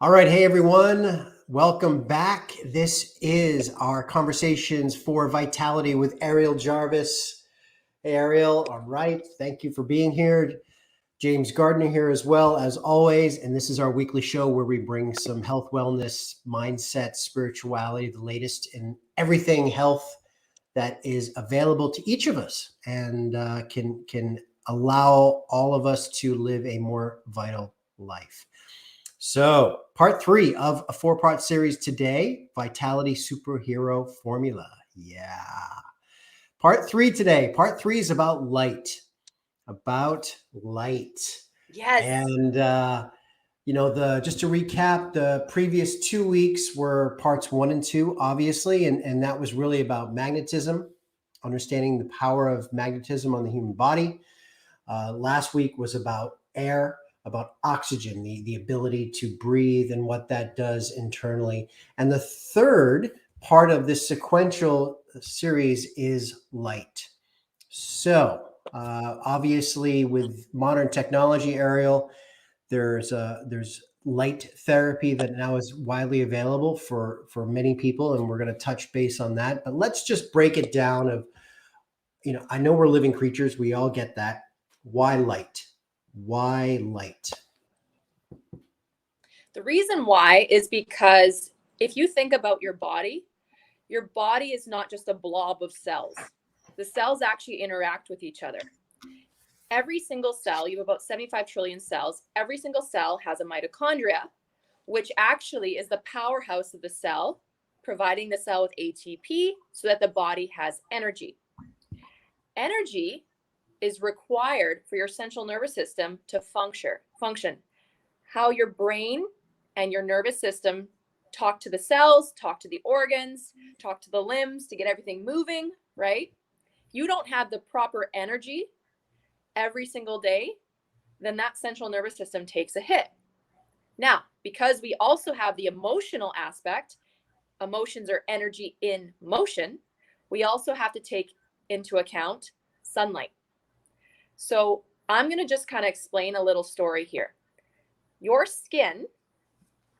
All right. Hey, everyone. Welcome back. This is our Conversations for Vitality with Ariel Jarvis. Hey, Ariel. All right. Thank you for being here. James Gardner here as well, as always. And this is our weekly show where we bring some health, wellness, mindset, spirituality, the latest in everything health that is available to each of us and can allow all of us to live a more vital life. So, part three of a four-part series today, Vitality Superhero Formula. Yeah. Part three today. Part three is about light. About light. Yes. And the just to recap, the previous 2 weeks were parts one and two, obviously, and that was really about magnetism, understanding the power of magnetism on the human body. Last week was about air, about oxygen, the ability to breathe and what that does internally. And the third part of this sequential series is light. So, obviously, with modern technology, Ariel, there's light therapy that now is widely available for many people, and we're going to touch base on that. But let's just break it down. I know we're living creatures. We all get that. Why light? Why light? The reason why is because if you think about your body is not just a blob of cells. The cells actually interact with each other. Every single cell, you have about 75 trillion cells, every single cell has a mitochondria, which actually is the powerhouse of the cell, providing the cell with ATP so that the body has energy. Energy is required for your central nervous system to function. How your brain and your nervous system talk to the cells, talk to the organs, talk to the limbs to get everything moving, right? You don't have the proper energy every single day, then that central nervous system takes a hit. Now, because we also have the emotional aspect, emotions are energy in motion, we also have to take into account sunlight. So I'm going to just kind of explain a little story here. Your skin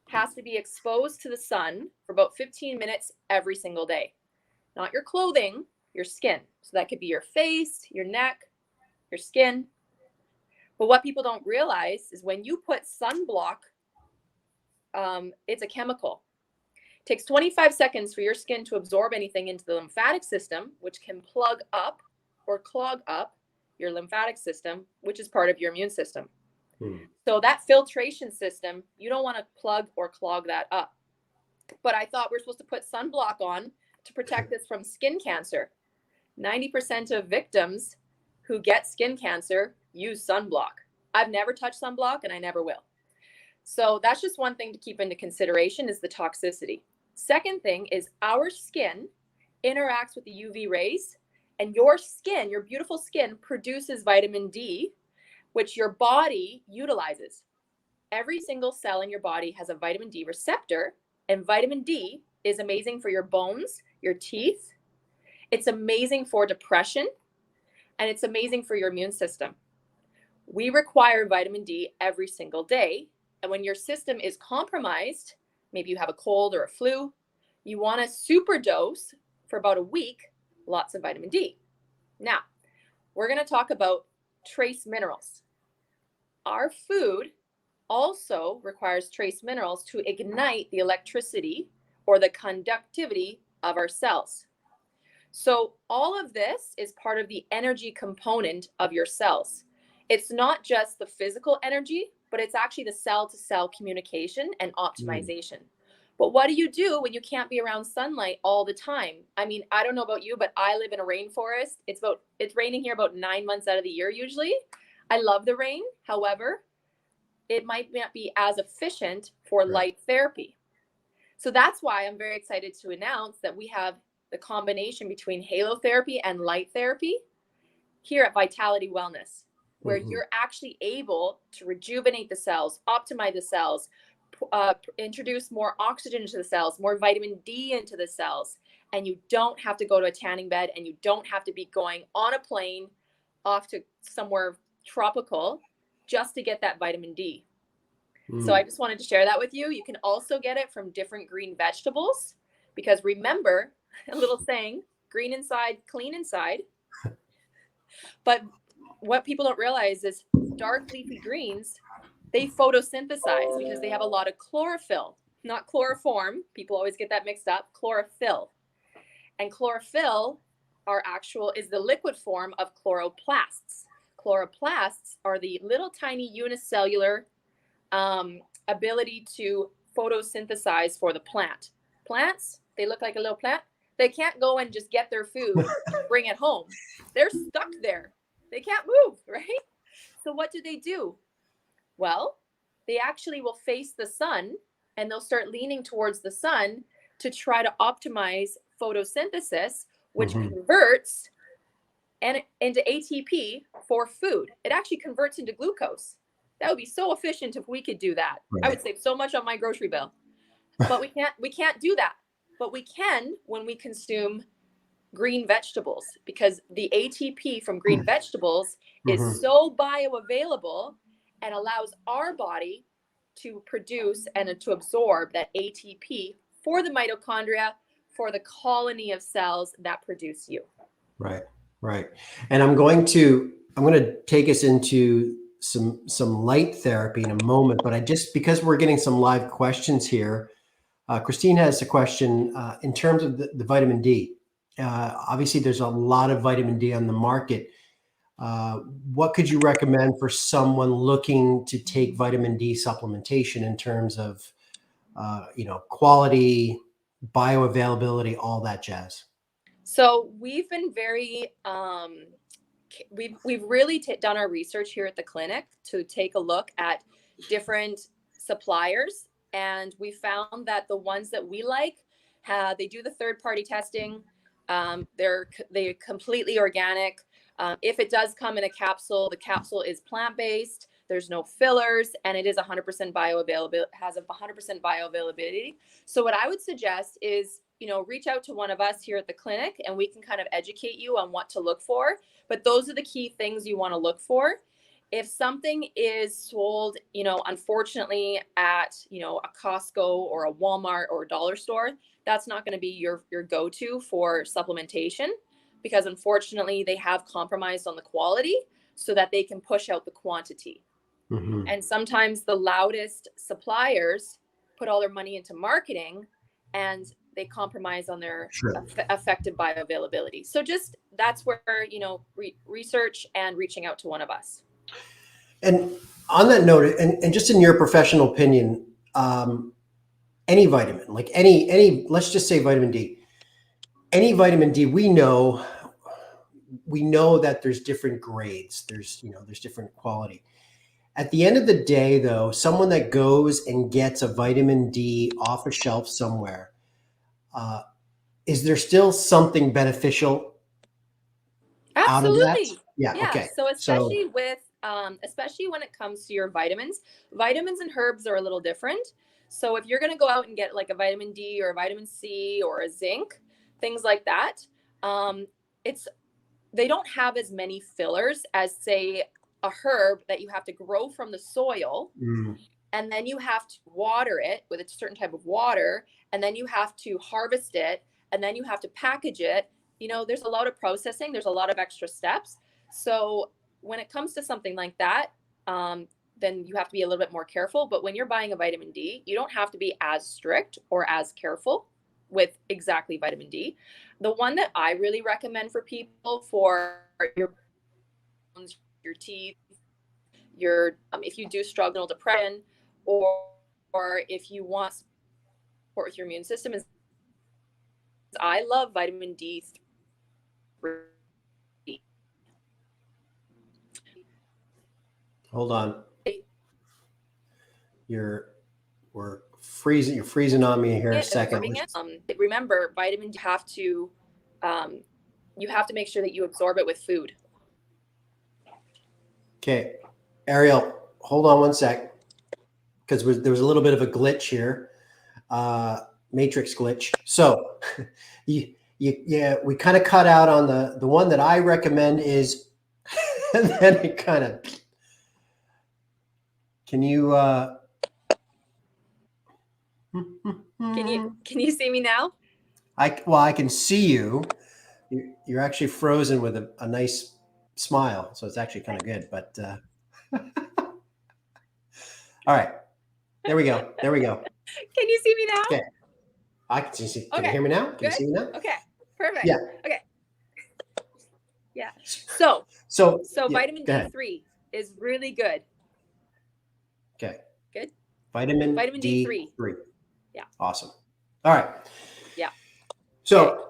has to be exposed to the sun for about 15 minutes every single day. Not your clothing, your skin. So that could be your face, your neck, your skin. But what people don't realize is when you put sunblock, it's a chemical. It takes 25 seconds for your skin to absorb anything into the lymphatic system, which can plug up or clog up your lymphatic system, which is part of your immune system. So that filtration system, you don't want to plug or clog that up. But I thought we're supposed to put sunblock on to protect us from skin cancer. 90% of victims who get skin cancer use sunblock. I've never touched sunblock and I never will. So that's just one thing to keep into consideration is the toxicity. Second thing is our skin interacts with the UV rays, and your skin, your beautiful skin, produces vitamin D, which your body utilizes. Every single cell in your body has a vitamin D receptor, and vitamin D is amazing for your bones, your teeth. It's amazing for depression, and it's amazing for your immune system. We require vitamin D every single day, and when your system is compromised, maybe you have a cold or a flu, you want to super dose for about a week, lots of vitamin D. Now, we're going to talk about trace minerals. Our food also requires trace minerals to ignite the electricity or the conductivity of our cells. So all of this is part of the energy component of your cells. It's not just the physical energy, but it's actually the cell-to-cell communication and optimization. But what do you do when you can't be around sunlight all the time? I mean, I don't know about you, but I live in a rainforest. It's raining here about 9 months out of the year usually. I love the rain. However, it might not be as efficient for light therapy. So that's why I'm very excited to announce that we have the combination between halo therapy and light therapy here at Vitality Wellness, where you're actually able to rejuvenate the cells, optimize the cells, introduce more oxygen into the cells, more vitamin D into the cells, and you don't have to go to a tanning bed, and you don't have to be going on a plane off to somewhere tropical just to get that vitamin D. So I just wanted to share that with you. You can also get it from different green vegetables, because remember a little saying, green inside, clean inside. But what people don't realize is dark leafy greens, they photosynthesize because they have a lot of chlorophyll, not chloroform. People always get that mixed up. Chlorophyll. And chlorophyll is the liquid form of chloroplasts. Chloroplasts are the little tiny unicellular ability to photosynthesize for the plant. Plants, they look like a little plant. They can't go and just get their food and bring it home. They're stuck there. They can't move, right? So what do? Well, they actually will face the sun, and they'll start leaning towards the sun to try to optimize photosynthesis, which converts into ATP for food. It actually converts into glucose. That would be so efficient if we could do that. Right. I would save so much on my grocery bill. But we can't do that. But we can when we consume green vegetables, because the ATP from green vegetables is so bioavailable and allows our body to produce and to absorb that ATP for the mitochondria, for the colony of cells that produce you. Right, right. And I'm going to take us into some light therapy in a moment, but because we're getting some live questions here, Christine has a question in terms of the vitamin D. Obviously, there's a lot of vitamin D on the market. What could you recommend for someone looking to take vitamin D supplementation in terms of, quality, bioavailability, all that jazz? So we've been very, we've really done our research here at the clinic to take a look at different suppliers. And we found that the ones that we like, they do the third-party testing. They're completely organic. If it does come in a capsule, the capsule is plant-based. There's no fillers, and it is 100% bioavailable. Has a 100% bioavailability. So what I would suggest is, reach out to one of us here at the clinic, and we can kind of educate you on what to look for. But those are the key things you want to look for. If something is sold, unfortunately at, a Costco or a Walmart or a dollar store, that's not going to be your go-to for supplementation, because unfortunately they have compromised on the quality so that they can push out the quantity. And sometimes the loudest suppliers put all their money into marketing and they compromise on their effective bioavailability. So that's where, research and reaching out to one of us. And on that note, and just in your professional opinion, any vitamin, like any, let's just say vitamin D, any vitamin D, we know that there's different grades. There's different quality. At the end of the day, though, someone that goes and gets a vitamin D off a shelf somewhere, is there still something beneficial out of that? Absolutely. Yeah. Okay. So especially when it comes to your vitamins and herbs are a little different. So if you're going to go out and get like a vitamin D or a vitamin C or a zinc, things like that, they don't have as many fillers as, say, a herb that you have to grow from the soil, and then you have to water it with a certain type of water, and then you have to harvest it, and then you have to package it. There's a lot of processing. There's a lot of extra steps. So when it comes to something like that, then you have to be a little bit more careful. But when you're buying a vitamin D, you don't have to be as strict or as careful with exactly vitamin D. The one that I really recommend for people for your bones, your teeth, if you do struggle with depression, or if you want support with your immune system, is I love vitamin D3. Hold on. You're freezing on me here a second. Remember, vitamin D, you have to make sure that you absorb it with food. Okay, Ariel, hold on one sec, because there was a little bit of a glitch here, matrix glitch. So, we kind of cut out on the one that I recommend is, and then it kind of. Can you Can you see me now? I can see you. You're actually frozen with a nice smile, so it's actually kind of good. But all right, there we go. There we go. Can you see me now? Okay, I can see. Can you Okay, hear me now? Can you good. see me now? Okay, perfect. Yeah. Okay. Yeah. So Yeah. vitamin Go ahead. D3 is really good. Okay. Good. Vitamin D3. D3. Yeah. Awesome. All right. Yeah. So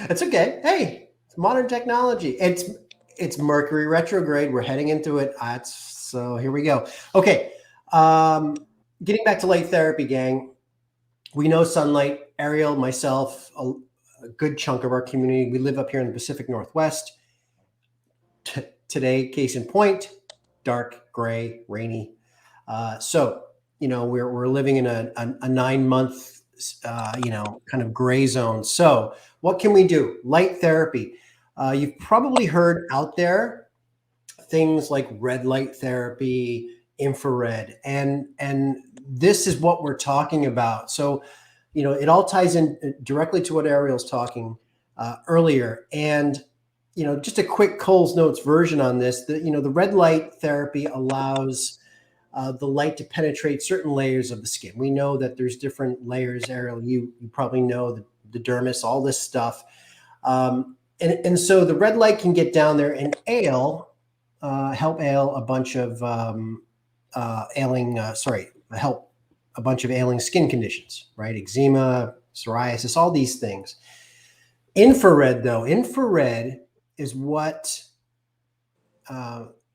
it's okay. Hey, it's modern technology. It's Mercury retrograde. We're heading into it. So here we go. Okay. Getting back to light therapy, gang. We know sunlight. Ariel, myself, a good chunk of our community. We live up here in the Pacific Northwest. Today, case in point, dark, gray, rainy. So we're living in a 9 month kind of gray zone. So what can we do? Light therapy. You've probably heard out there things like red light therapy, infrared, and this is what we're talking about. So it all ties in directly to what Ariel's talking earlier. And just a quick Cole's Notes version on this. The red light therapy allows the light to penetrate certain layers of the skin. We know that there's different layers. Ariel, you probably know the dermis, all this stuff. And so the red light can get down there and help ail a bunch of help a bunch of ailing skin conditions, right? Eczema, psoriasis, all these things. Infrared is what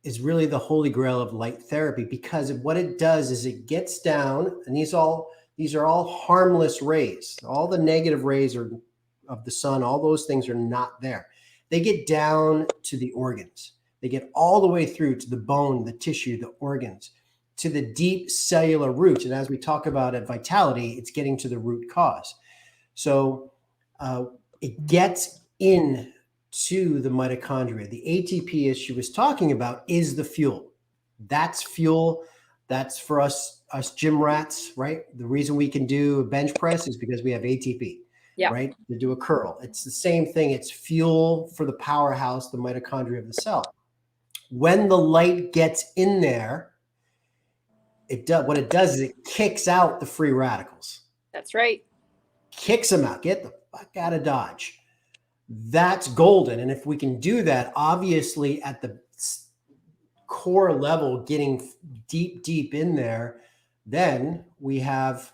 is really the holy grail of light therapy, because what it does is it gets down, and these are all harmless rays. All the negative rays of the sun, all those things are not there. They get down to the organs. They get all the way through to the bone, the tissue, the organs, to the deep cellular roots. And as we talk about at Vitality, it's getting to the root cause. So it gets in to the mitochondria. The ATP, as she was talking about, is the fuel. That's fuel. That's for us gym rats, right? The reason we can do a bench press is because we have ATP, right? To do a curl. It's the same thing. It's fuel for the powerhouse, the mitochondria of the cell. When the light gets in there, what it does is it kicks out the free radicals. That's right. Kicks them out. Get the fuck out of Dodge. That's golden. And if we can do that, obviously at the core level, getting deep in there, then we have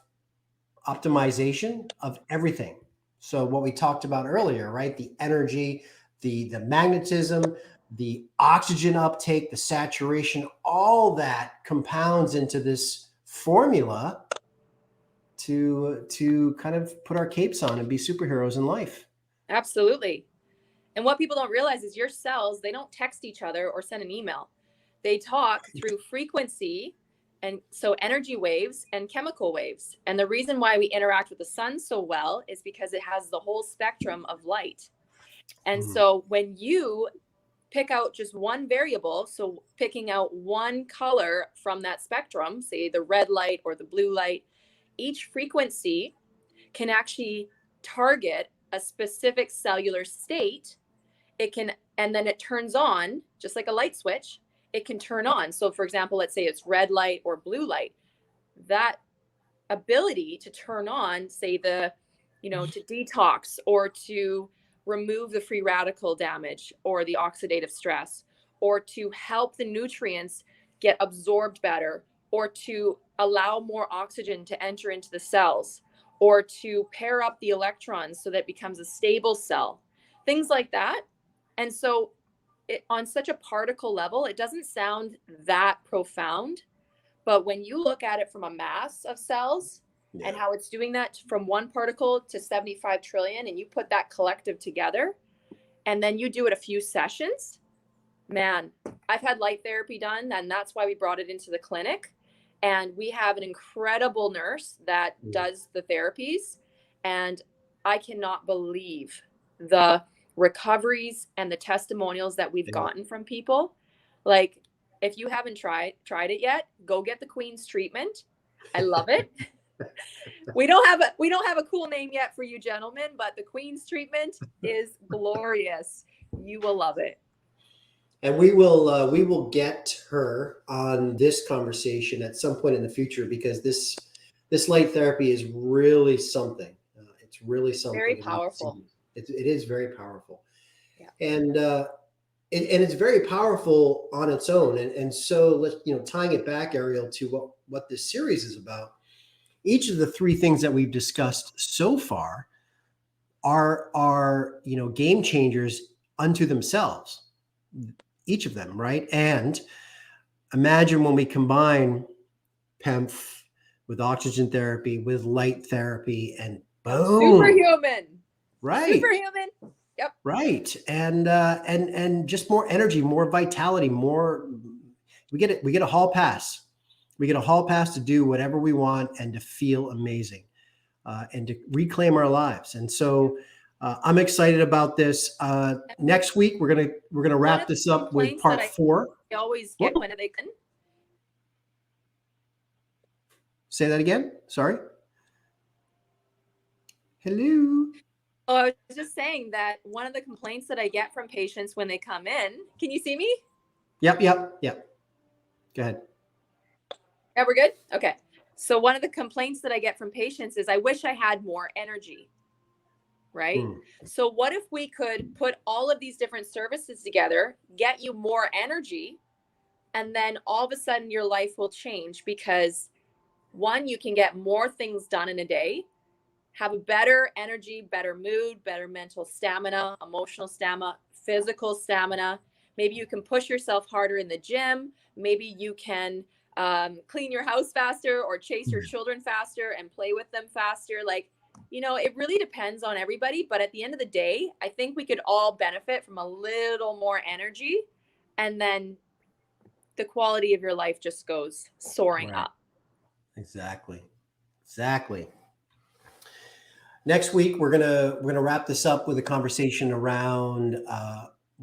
optimization of everything. So what we talked about earlier, right? The energy, the magnetism, the oxygen uptake, the saturation, all that compounds into this formula to kind of put our capes on and be superheroes in life. Absolutely. And what people don't realize is your cells, they don't text each other or send an email. They talk through frequency, and so energy waves and chemical waves. And the reason why we interact with the sun so well is because it has the whole spectrum of light. And so when you pick out just one variable, so picking out one color from that spectrum, say the red light or the blue light, each frequency can actually target a specific cellular state. It can, and then it turns on, just like a light switch, it can turn on. So for example, let's say it's red light or blue light. That ability to turn on, say to detox or to remove the free radical damage or the oxidative stress, or to help the nutrients get absorbed better, or to allow more oxygen to enter into the cells, or to pair up the electrons so that it becomes a stable cell, things like that. And so on such a particle level, it doesn't sound that profound, but when you look at it from a mass of cells and how it's doing that from one particle to 75 trillion, and you put that collective together, and then you do it a few sessions, man, I've had light therapy done, and that's why we brought it into the clinic. And we have an incredible nurse that does the therapies, and I cannot believe the recoveries and the testimonials that we've gotten from people. Like, if you haven't tried it yet, go get the Queen's treatment. I love it. We don't have a cool name yet for you gentlemen, but the Queen's treatment is glorious. You will love it. And we will get her on this conversation at some point in the future, because this light therapy is really something. It's really something. Very powerful. It is very powerful. Yeah. And it's very powerful on its own. And so let's, tying it back, Ariel, to what this series is about. Each of the three things that we've discussed so far are game changers unto themselves. Each of them, right? And imagine when we combine PEMF with oxygen therapy, with light therapy, and boom. Superhuman. Right. Superhuman. Yep. Right. And just more energy, more vitality, we get a hall pass. We get a hall pass to do whatever we want and to feel amazing, and to reclaim our lives. And so I'm excited about this. Next week we're gonna wrap this up with part 4. I always get when they can. Say that again. Sorry. Hello. Oh, I was just saying that one of the complaints that I get from patients when they come in. Can you see me? Yep. Go ahead. Yeah, we're good? Okay. So one of the complaints that I get from patients is, I wish I had more energy, right? So what if we could put all of these different services together, get you more energy, and then all of a sudden your life will change, because one, you can get more things done in a day, have a better energy, better mood, better mental stamina, emotional stamina, physical stamina. Maybe you can push yourself harder in the gym. Maybe you can clean your house faster, or chase your children faster and play with them faster. Like, it really depends on everybody. But at the end of the day, I think we could all benefit from a little more energy, and then the quality of your life just goes soaring up. Exactly. Next week, we're gonna wrap this up with a conversation around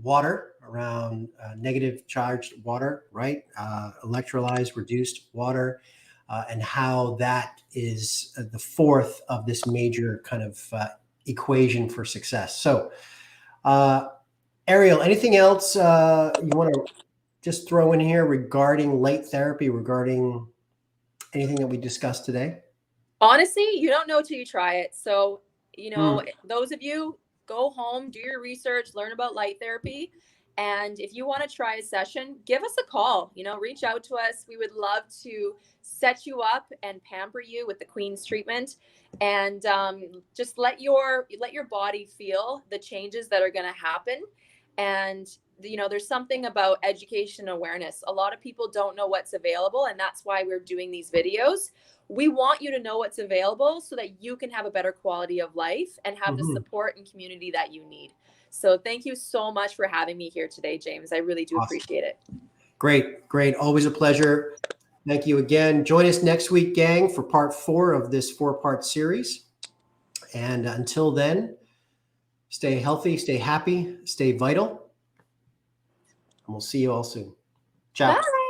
water, around negative charged water, right? Electrolyzed, reduced water, and how that is the fourth of this major kind of equation for success. So, Ariel, anything else you want to just throw in here regarding light therapy, regarding anything that we discussed today? Honestly, you don't know till you try it. So, those of you, go home, do your research, learn about light therapy. And if you want to try a session, give us a call, reach out to us. We would love to set you up and pamper you with the Queen's treatment, and just let your body feel the changes that are going to happen. And there's something about education awareness. A lot of people don't know what's available, and that's why we're doing these videos. We want you to know what's available so that you can have a better quality of life and have the support and community that you need. So thank you so much for having me here today, James. I really do appreciate it. Great. Always a pleasure. Thank you again. Join us next week, gang, for part 4 of this 4-part series. And until then, stay healthy, stay happy, stay vital. And we'll see you all soon. Ciao. Bye.